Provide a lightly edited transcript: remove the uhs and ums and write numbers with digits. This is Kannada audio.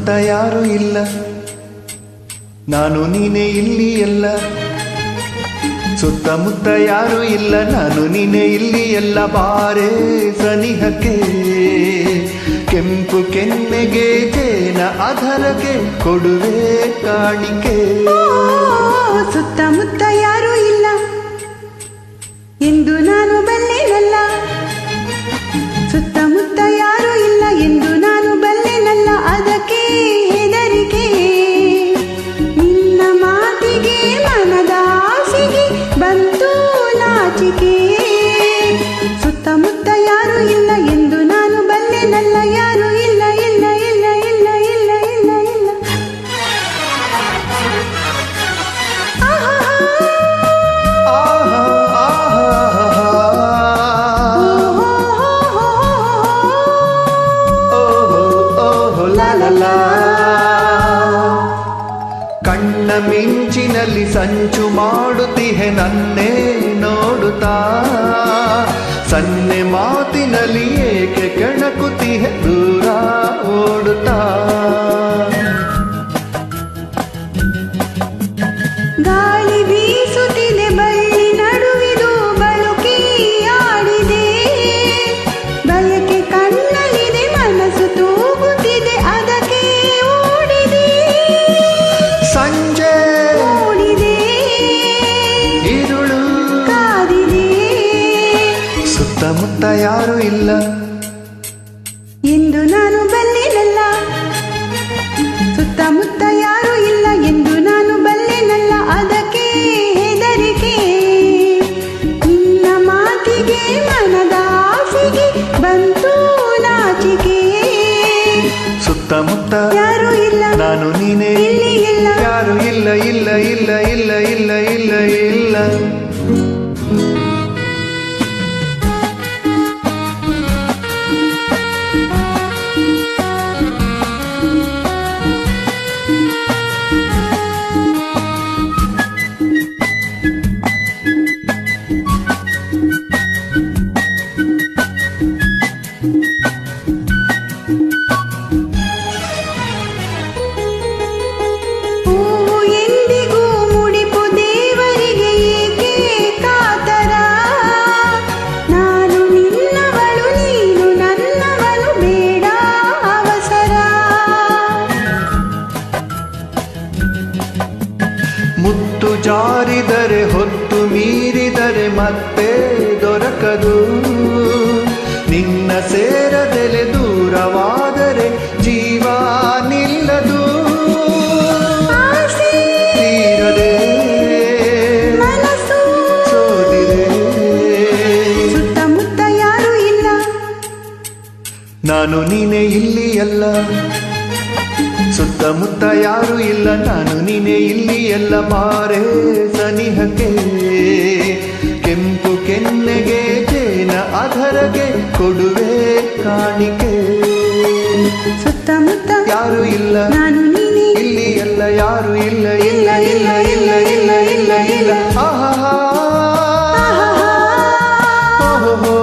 ಸುತ್ತಮುತ್ತ ಯಾರು ಇಲ್ಲ, ನಾನು ನೀನೇ ಇಲ್ಲಿ ಎಲ್ಲ. ಸುತ್ತಮುತ್ತ ಯಾರು ಇಲ್ಲ, ನಾನು ನೀನೇ ಇಲ್ಲಿ ಎಲ್ಲ. ಬಾರೆ ಸನಿಹಕ್ಕೆ ಕೆಂಪು ಕೆನ್ನೆಗೆ ಜೇನ ಅಧರಕ್ಕೆ ಕೊಡುವೆ ಕಾಣಿಕೆ. ಸುತ್ತಮುತ್ತ ಯಾರು ಇಲ್ಲ ಎಂದು ನಾನು ಬಲ್ಲೆನಲ್ಲ, ಸುತ್ತಮುತ್ತ ಯಾರು ಇಲ್ಲ ಎಂದು ನಾನು ಬಲ್ಲೆನಲ್ಲ. ಅದಕ್ಕೆ ಹೆದರಿಕೆ ನಿನ್ನ ಮಾತಿಗೆ, ಮನದ ಆಸೆಗೆ ಬಂತು ನಾಚಿಕೆ. ಸುತ್ತಮುತ್ತ ಯಾರು ಇಲ್ಲ ಎಂದು ನಾನು ಬಲ್ಲೆನಲ್ಲ, ಯಾರು ಇಲ್ಲ ಇಲ್ಲ ಇಲ್ಲ ಇಲ್ಲ ಇಲ್ಲ ಇಲ್ಲ ಇಲ್ಲ. ಕಣ್ಣ ಮಿಂಚಿನಲ್ಲಿ ಸಂಚು ಮಾಡುತ್ತಿಹೆ ನನ್ನೇ ನೋಡುತ್ತಾ, ಸನ್ನೆ ಮಾತಿನಲ್ಲಿ ಏಕೆ ಕೆಣಕುತ್ತಿಹೆ ದೂರ ಓಡುತ್ತಾ. ಗಾಳಿ ಬೀಸುತ್ತಿದೆ ಬಳ್ಳಿ ನಡುವಿದು ಬಳುಕಿ ಆಡಿದೆ, ಬಯಕೆ ಕಣ್ಣಲ್ಲಿದೆ ಮನಸ್ಸು ತೂಗುತ್ತಿದೆ ಅದಕ್ಕೆ ಓಡಿದೆ. ಸಂಜೆ ಓಡಿದೆ ഇരുಳು ಕಾದಿದೆ, ಸುತ್ತಮುತ್ತ ಯಾರು ಇಲ್ಲ ಎಂದು ನಾನು ಬಲ್ಲೆನಲ್ಲ, ಸುತ್ತಮುತ್ತ ಯಾರು ಇಲ್ಲ ಎಂದು ನಾನು ಬಲ್ಲೆನಲ್ಲ. ಅದಕ್ಕೆ ಹೆದರಿಕೆ ನಿನ್ನ ಮಾತಿಗೆ, ಮನದ ಆಸೆಗೆ ಬಂತು ನಾಚಿಕೆ. ಸುತ್ತಮುತ್ತ ಯಾರು ಇಲ್ಲ, ನಾನು ನೀನೇ ಇಲ್ಲಿ ಇಲ್ಲ, ಯಾರು ಇಲ್ಲ ಇಲ್ಲ ಇಲ್ಲ ಇಲ್ಲ ಇಲ್ಲ ಇಲ್ಲ ಇಲ್ಲ. ಹೂವು ಎಂದಿಗೂ ಮುಡಿಪು ದೇವರಿಗೆ ಏಕೆ ಕಾತರ. ನಾನು ನಿನ್ನವಳು ನೀನು ನನ್ನವನು ಬೇಡ ಅವಸರ. ಮುತ್ತು ಜಾರಿದರೆ ಹೊತ್ತು ಮೀರಿದರೆ ಮತ್ತೆ ದೊರಕದು, ನಿನ್ನ ಸೇರದೆಲೆ ದೂರವಾದರೆ ಜೀವ ನಿಲ್ಲದು. ಆಸೆ ತೀರದೆ ಮನಸ್ಸು ಸೋದಿದೆ, ಸುತ್ತಮುತ್ತ ಯಾರು ಇಲ್ಲ, ನಾನು ನೀನೇ ಇಲ್ಲಿ ಎಲ್ಲ. ಸುತ್ತಮುತ್ತ ಯಾರು ಇಲ್ಲ, ನಾನು ನೀನೇ ಇಲ್ಲಿ ಎಲ್ಲ. ಬಾರೆ ಸನಿಹಕ್ಕೆ ಕೆಂಪು ಕೆನ್ನೆಗೆ ಜೇನ ಅಧರಗೆ ಕೊಡುವೆ ಕಾಣಿಕೆ. ಸುತ್ತಮುತ್ತ ಯಾರು ಇಲ್ಲ, ನಾನು ನೀನೇ ಇಲ್ಲಿ ಎಲ್ಲ. ಯಾರು ಇಲ್ಲ ಇಲ್ಲ ಇಲ್ಲ ಇಲ್ಲ ಇಲ್ಲ ಇಲ್ಲ ಇಲ್ಲ. ಆಹಾ, ಓಹೋ.